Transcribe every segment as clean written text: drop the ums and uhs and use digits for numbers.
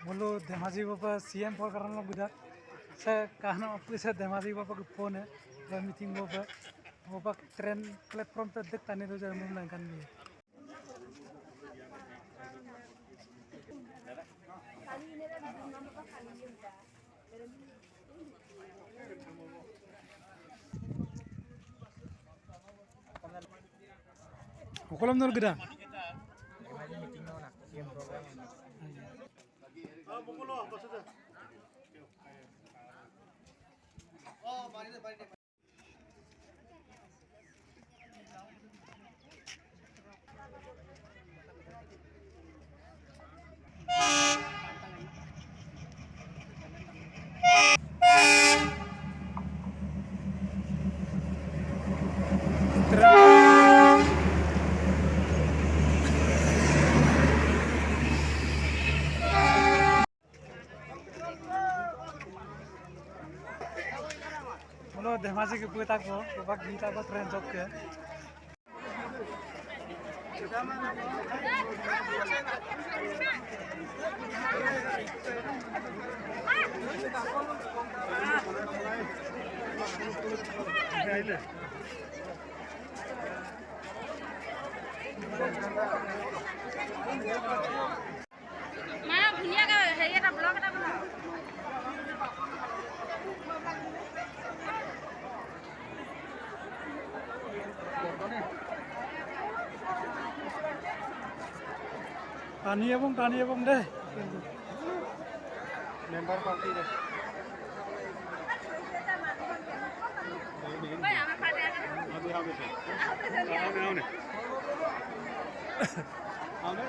बोलो धेमाजी बाबा CM for करना गुदा से कहना ऑफिस है धेमाजी बाबा के फोन है वह मीटिंग बाबा ट्रेन प्लेटफॉर्म पे देखता नहीं तो जरा मुंह लंकन भी Hukulam nur gida. Bolo Dhemaji के पुता को बाबा गीता को ट्रेन चौक के माँ भुनिया का है ये ब्लॉग ना बना टानी एवं दे मेंबर पार्टी दे भाई हमें खा दे आने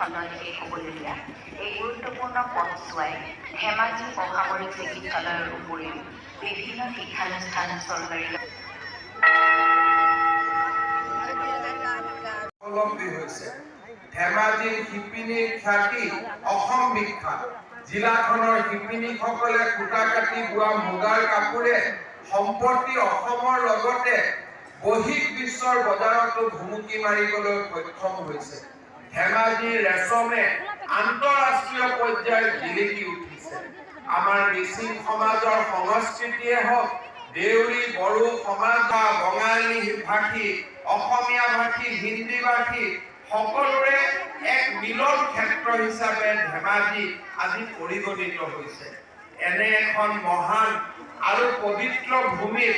খণ্ডলৈকে হ'বলগীয়া এই গুৰুত্বপূৰ্ণ পথছোৱাই ধেমাজি অসামৰিক চিকিৎসালয়ৰ উপৰিও বিভিন্ন শিক্ষানুষ্ঠান চৰকাৰী অৱলম্বী হৈছে। ধেমাজিৰ শিপিনীৰ খ্যাতি অসম বিখ্যাত। জিলাখনৰ শিপিনীসকলে সূতা কাটি বোৱা মুগাৰ কাপোৰে সম্প্ৰতি অসমৰ লগতে বহিঃ বিশ্বৰ বজাৰতো ভুমুকি মাৰিবলৈ সক্ষম হৈছে। ধেমাজিৰ ৰেচমে আন্তঃৰাষ্ট্ৰীয় পৰ্যায়ত জিলিকি উঠিছে। আমাৰ মিচিং সমাজৰ সংস্কৃতিয়ে হওক দেউৰী বড়ো সমাজ বঙালী ভাষী অসমীয়া ভাষী হিন্দী ভাষী সকলোৰে এক মিলন ক্ষেত্ৰ হিচাপে ধেমাজি আজি পৰিগণিত হৈছে। এনে এখন মহান আৰু পবিত্ৰ ভূমিত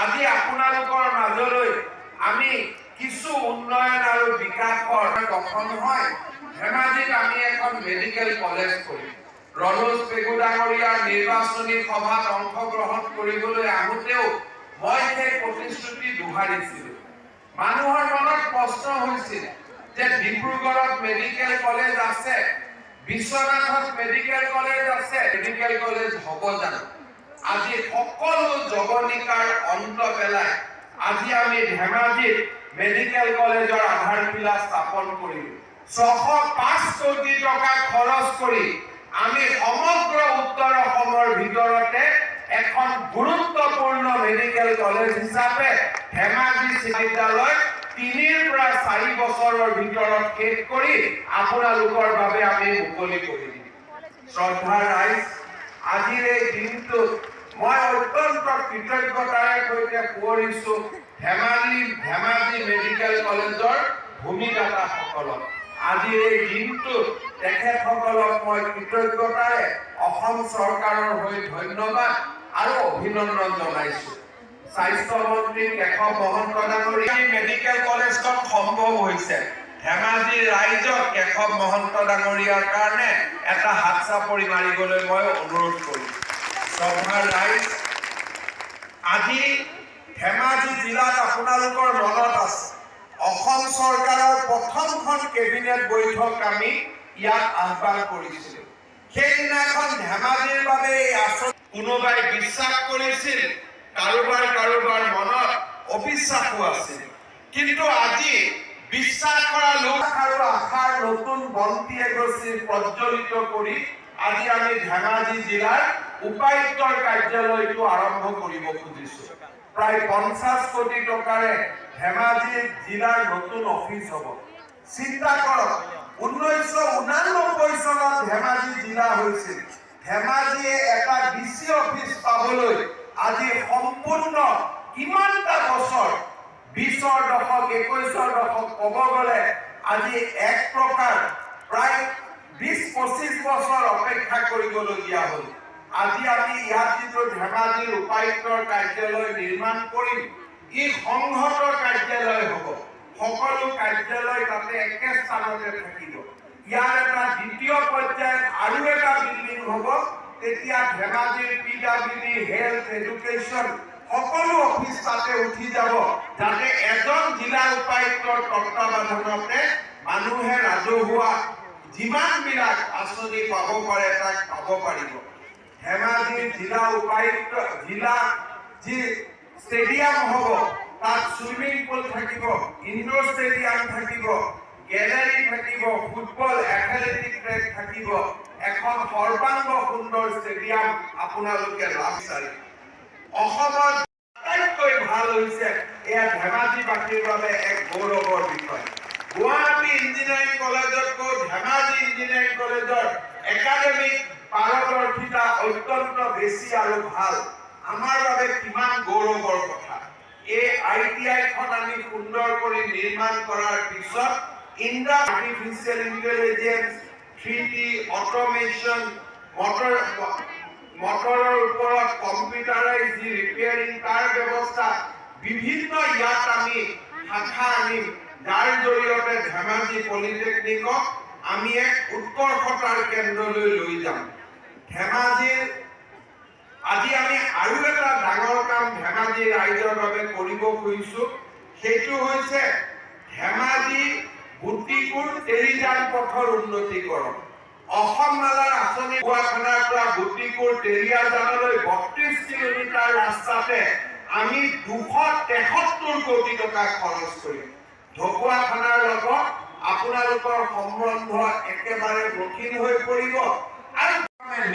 আজি আপোনালোকৰ মাজলৈ আমি কিছু উন্নয়ন আৰু বিকাশৰ গঠন হয়। ধেমাজিত আমি এখন মেডিকেল কলেজ কৰিম। ৰনোজ পেগু ডাঙৰীয়াৰ নিৰ্বাচনী সভাত অংশগ্ৰহণ কৰিবলৈ আহোঁতেও মই সেই প্ৰতিশ্ৰুতি উভাৰিছিল মানুহৰ মনত প্ৰশ্ন হৈছিল যে ডিব্ৰুগড়ত মেডিকেল কলেজ আছে বিশ্বনাথত মেডিকেল কলেজ আছে মেডিকেল কলেজ হ'ব জানো আজি সকলো জগনিকাৰ অন্ত পেলাই আজি আমি ধেমাজিত মেডিকেল কলেজৰ আধাৰশিলা স্থাপন কৰিলো 605 কোটি টকা খৰচ কৰি আমি সমগ্ৰ উত্তৰ অসমৰ ভিতৰতে এখন গুৰুত্বপূৰ্ণ মেডিকেল কলেজ হিচাপে ধেমাজি বিদ্যালয় 3 পৰা 4 বছৰৰ ভিতৰত শেষ কৰি আপোনালোকৰ বাবে আমি মুকলি কৰি দিম শ্ৰদ্ধাৰ ৰাইজ আজিৰ এই দিনটো মই অত্যন্ত কৃতজ্ঞতাৰে সৈতে সুঁৱৰিছো ধেমাজি মেডিকেল কলেজৰ ভূমিদাতাসকলক আজিৰ এই দিনটো তেখেতসকলক মই কৃতজ্ঞতাৰে অসম চৰকাৰৰ হৈ ধন্যবাদ আৰু অভিনন্দন জনাইছো স্বাস্থ্য মন্ত্ৰী কেশৱ মহন্ত ডাঙৰীয়া মেডিকেল কলেজখন সম্ভৱ হৈছে ধেমাজিৰ ৰাইজক কেশৱ মহন্ত ডাঙৰীয়াৰ কাৰণে এটা হাত চাপৰি মাৰিবলৈ মই অনুৰোধ কৰিম শ্ৰদ্ধাৰ ৰাইজ আজি ধেমাজি জিলাত আপোনালোকৰ মনত আছে অসম চৰকাৰৰ প্ৰথমখন কেবিনেট বৈঠক আমি ইয়াত আহ্বান কৰিছিলোঁ সেইদিনাখন ধেমাজিৰ বাবে এই আঁচনি কোনোবাই বিশ্বাস কৰিছিল কাৰোবাৰ মনত অবিশ্বাসো আছিল কিন্তু আজি বিশ্বাস কৰা লোক আৰু আশাৰ নতুন বন্তি এগছি প্ৰজ্বলিত কৰি আজি আমি ধেমাজি জিলাৰ উপায়ুক্তৰ কাৰ্যালয়টো আৰম্ভ কৰিব খুজিছো প্ৰায় 50 কোটি টকাৰে ধেমাজি জিলাৰ নতুন অফিচ হ'ব চিন্তা কৰক 1989 চনত ধেমাজি জিলা হৈছিল ধেমাজিয়ে এটা ডিসি অফিচ পাবলৈ আজি সম্পূৰ্ণ কিমানটা বছৰ 20ৰ দশক 21ৰ দশক ক'ব গ'লে আজি এক প্ৰকাৰ প্ৰায় 20-25 বছৰ অপেক্ষা কৰিবলগীয়া হ'ল আজি আমি ইয়াত যিটো ধেমাজিৰ উপায়ুক্তৰ কাৰ্যালয় নিৰ্মাণ কৰিম ই সংহতৰ কাৰ্যালয় হ'ব সকলো কাৰ্যালয় তাতে একে স্থানতে থাকিব ইয়াৰ এটা দ্বিতীয় পৰ্যায়ত আৰু এটা বিল্ডিং হ'ব তেতিয়া ধেমাজিৰ পিডব্লিউডি হেল্থ এডুকেশ্যন সকলো অফিচ তাতে উঠি যাব যাতে এজন জিলা উপায়ুক্তৰ তত্ত্বাৱধানতে মানুহে ৰাজহুৱা যিমানবিলাক আঁচনি পাব পাৰে তাক পাব পাৰিব ধেমাজি জিলা উপায়ুক্ত জিলা যি ষ্টেডিয়াম হ'ব তাত সুইমিং পুল থাকিব ইনডোৰ ষ্টেডিয়াম থাকিব গেলাৰী থাকিব ফুটবল এথলেটিক ট্ৰেক থাকিব এখন সৰ্বাংগ সুন্দৰ ষ্টেডিয়াম আপোনালোকে লাভ বিচাৰি অসমত আটাইতকৈ ভাল হৈছে এয়া ধেমাজিবাসীৰ বাবে এক গৌৰৱৰ বিষয় গুৱাহাটী ইঞ্জিনিয়াৰিং কলেজতকৈ ধেমাজি ইঞ্জিনিয়াৰিং কলেজৰ একাডেমিক পাৰদৰ্শিতা অত্যন্ত বেছি আৰু ভাল আমাৰ বাবে কিমান গৌৰৱৰ কথা এই ITI-খন আমি সুন্দৰ কৰি নিৰ্মাণ কৰাৰ পিছত আৰ্টিফিচিয়েল ইন্টেলিজেন্স 3D অটোমেশ্যন মটৰৰ ওপৰত কম্পিউটাৰাইজ যি ৰিপেয়াৰিং তাৰ ব্যৱস্থা বিভিন্ন ইয়াত আমি শাখা আনিম যাৰ জৰিয়তে ধেমাজি পলিটেকনিকক আমি এক উৎকৰ্ষতাৰ কেন্দ্ৰলৈ লৈ যাম ধেমাজিৰ আজি আমি আৰু এটা ডাঙৰ কাম ধেমাজি ৰাইজৰ বাবে কৰিব খুজিছো সেইটো হৈছে ধেমাজি গুটিকুৰ তেলিজান পথৰ উন্নতিকৰণ অসম মালাৰ আঁচনি গুৱাহাটীৰ পৰা গুটিকুৰ তেলিয়াজানলৈ 32 কিলোমিটাৰ ৰাস্তাতে আমি 273 কোটি টকা খৰচ কৰিম ঢকুৱাখানাৰ লগত আপোনালোকৰ সম্বন্ধ একেবাৰে কঠিন হৈ পৰিব আৰু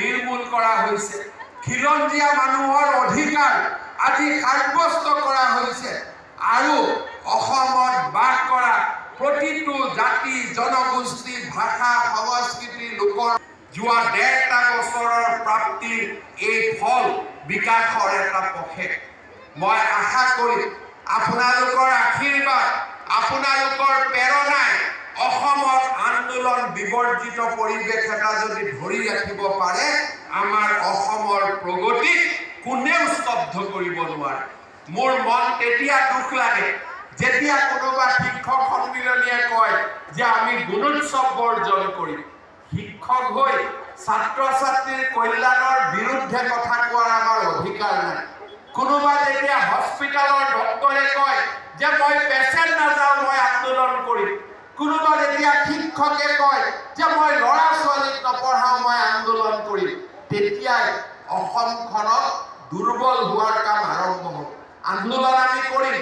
নিৰ্মূল কৰা হৈছে খিলঞ্জীয়া মানুহৰ অধিকাৰ আজি সাব্যস্ত কৰা হৈছে আৰু অসমত বাস কৰা প্ৰতিটো জাতি জনগোষ্ঠী ভাষা সংস্কৃতি লোকৰ যোৱা 1.5 বছৰৰ প্ৰাপ্তিৰ এই ফল বিকাশৰ এটা পথে মই আশা কৰিম আপোনালোকৰ আশীৰ্বাদ আপোনালোকৰ প্ৰেৰণাই অসমত আন্দোলন বিবৰ্জিত পৰিৱেশ এটা যদি ধৰি ৰাখিব পাৰে আমাৰ অসমৰ প্ৰগতি কোনেও স্তব্ধ কৰিব নোৱাৰে মোৰ মন তেতিয়া দুখ লাগে যেতিয়া কোনোবা শিক্ষক সন্মিলনীয়ে কয় যে আমি গুণোৎসৱ বৰ্জন কৰিম শিক্ষক হৈ ছাত্ৰ ছাত্ৰীৰ কল্যাণৰ বিৰুদ্ধে কথা কোৱাৰ আমাৰ অধিকাৰ নাই কোনোবা যেতিয়া হস্পিটালৰ ডক্টৰে কয় যে মই পেচেণ্ট নাযাওঁ, মই আন্দোলন কৰিম। কোনোবা যেতিয়া শিক্ষকে কয় যে মই ল'ৰা ছোৱালীক নপঢ়াওঁ, মই আন্দোলন কৰিম, তেতিয়াই অসমখনত দুৰ্বল হোৱাৰ কাম আৰম্ভ হ'ব। আন্দোলন আমি কৰিম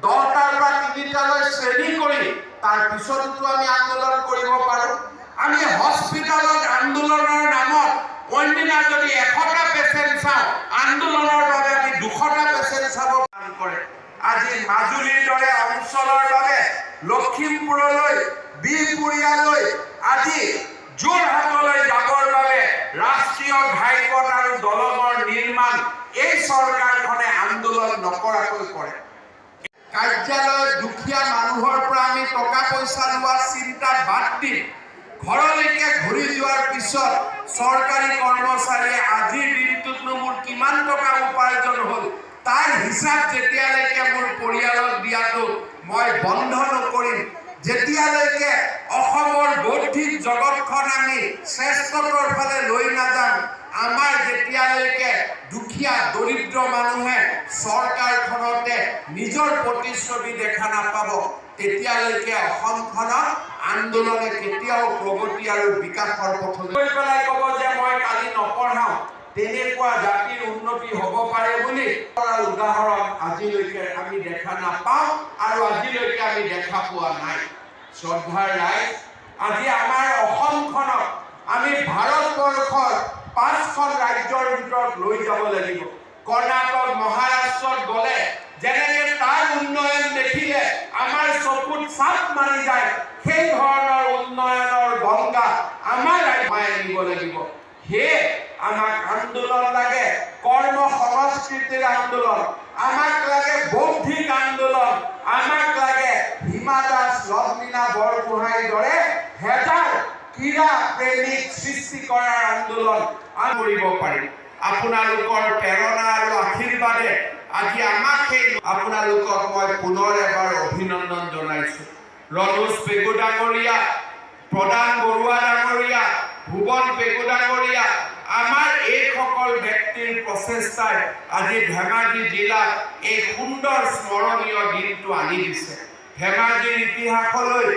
10টাৰ পৰা 3টালৈ শ্ৰেণী কৰি, তাৰ পিছতো আমি আন্দোলন কৰিব পাৰোঁ। আমি হস্পিটেলত আন্দোলনৰ নামত অন্যদিনা যদি 100টা পেচেণ্ট চাওঁ, আন্দোলনৰ বাবে আমি 200টা পেচেণ্ট চাব কাম কৰে। আজি মাজুলীৰ দৰে অঞ্চলৰ বাবে লখিমপুৰলৈ, বিহপুৰীয়ালৈ, আজি যোৰহাটলৈ যাবৰ বাবে ৰাষ্ট্ৰীয় ঘাইপথ আৰু দলঙৰ নিৰ্মাণ এই চৰকাৰখনে আন্দোলন নকৰাকৈ কৰে। কাৰ্যালয়ত দুখীয়া মানুহৰ পৰা আমি টকা পইচা লোৱা চিন্তা বাদ দি ঘৰলৈকে ঘূৰি যোৱাৰ পিছত চৰকাৰী কৰ্মচাৰীয়ে আজিৰ দিনটোতনো মোৰ কিমান টকা উপাৰ্জন হ'ল তাৰ হিচাপ যেতিয়ালৈকে মোৰ পৰিয়ালক দিয়াটো মই বন্ধ নকৰিম, যেতিয়ালৈকে অসমৰ বৌদ্ধিক জগতখন আমি শ্ৰেষ্ঠতৰ ফালে লৈ নাযাম, আমাৰ যেতিয়ালৈকে দুখীয়া দৰিদ্ৰ মানুহে চৰকাৰখনতে নিজৰ প্ৰতিচ্ছবি দেখা নাপাব, তেতিয়ালৈকে অসমখনত আন্দোলনে কেতিয়াও প্ৰগতি আৰু বিকাশৰ পথলৈ গৈ পেলাই ক'ব যে মই কালি নপঢ়াওঁ, তেনেকুৱা জাতিৰ উন্নতি হ'ব পাৰে বুলি উদাহৰণ আজিলৈকে আমি দেখা নাপাওঁ আৰু আজিলৈকে আমি দেখা পোৱা নাই। শ্ৰদ্ধাৰ ৰাইজ, আজি আমাৰ অসমখনক আমি ভাৰতবৰ্ষৰ 5খন ৰাজ্যৰ ভিতৰত লৈ যাব লাগিব। কৰ্ণাটক, মহাৰাষ্ট্ৰত গ'লে যেনেকে তাৰ উন্নয়ন দেখিলে আমাৰ চকুত চাপ মাৰি যায়, সেই ধৰণৰ উন্নয়নৰ গংগা আমাৰ ৰাজ্যই আনিব লাগিব। সেয়ে আমাক আন্দোলন লাগে, কৰ্ম সংস্কৃতিৰ আন্দোলন, আমাক লাগে বৌদ্ধিক আন্দোলন, আমাক লাগে হিমা দাস, লভলীনা বৰগোহাঁইৰ দৰে হেজাৰ ক্ৰীড়া প্ৰেমিক সৃষ্টি কৰাৰ আন্দোলন কৰিব পাৰিম। আপোনালোকৰ প্ৰেৰণা আৰু আশীৰ্বাদে আজি আমাক সেই আপোনালোকক মই পুনৰ এবাৰ অভিনন্দন জনাইছোঁ। ৰণোজ পেগু ডাঙৰীয়া, প্ৰদান বৰুৱা ডাঙৰীয়া, ভুৱন পেগু ডাঙৰীয়া, আমাৰ এইসকল ব্যক্তিৰ প্ৰচেষ্টাই আজি ধেমাজি জিলাত এই সুন্দৰ স্মৰণীয় দিনটো আনি দিছে। ধেমাজিৰ ইতিহাসলৈ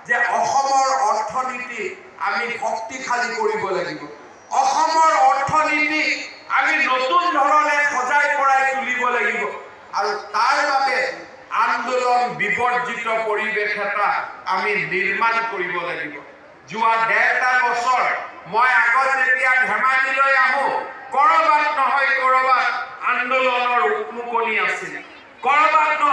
যে অসমৰ অৰ্থনীতি আমি শক্তিশালী কৰিব লাগিব, অসমৰ অৰ্থনীতি আমি নতুন ধৰণে সজাই পৰাই তুলিব লাগিব আৰু তাৰ বাবে আন্দোলন বিবৰ্জিত পৰিৱেশ এটা আমি নিৰ্মাণ কৰিব লাগিব। যোৱা 1.5টা বছৰ মই আগত যেতিয়া ধেমাজিলৈ আহোঁ, কৰবাত নহয় কৰবাত আন্দোলনৰ উকমুকনি আছিল, কৰবাত নহয়